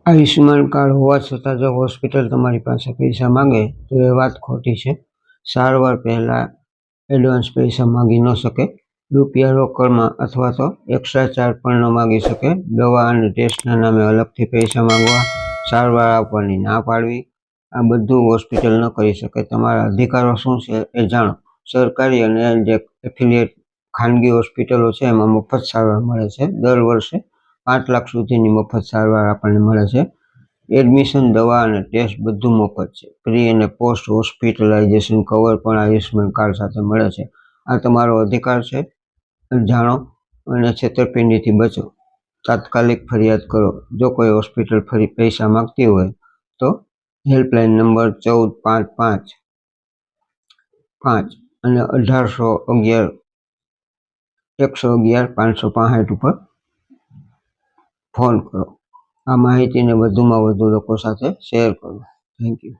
Ayushman card હોવા છતાં જો હોસ્પિટલ તમારી પાસે પૈસા માંગે તો એ વાત ખોટી છે. સારવાર પહેલાં એડવાન્સ પૈસા માંગી ન શકે. રૂપિયા રોકડમાં અથવા તો એક્સ્ટ્રા ચાર્જ પણ ન માંગી શકે. દવા અને ટેસ્ટના નામે અલગથી પૈસા માંગવા, સારવાર આપવાની ના પાડવી, આ બધું હોસ્પિટલ ન કરી શકે. તમારા અધિકારો શું છે એ જાણો. સરકારી અને જે એફિલિએટ ખાનગી હોસ્પિટલો છે એમાં મફત સારવાર મળે છે. દર વર્ષે 5 લાખ સુધીની મફત સારવાર આપણને મળે છે. એડમિશન, દવા અને ટેસ્ટ બધું મફત છે. પ્રી અને પોસ્ટ હોસ્પિટલાઇઝેશન કવર પણ આયુષ્યમાન કાર્ડ સાથે મળે છે. આ તમારો અધિકાર છે, જાણો અને છેતરપિંડીથી બચો. તાત્કાલિક ફરિયાદ કરો. જો કોઈ હોસ્પિટલ ફરી પૈસા માંગતી હોય તો હેલ્પલાઇન નંબર 1455 અને 111-565 ઉપર ફોન કરો. આ માહિતીને વધુમાં વધુ લોકો સાથે શેર કરો. Thank you.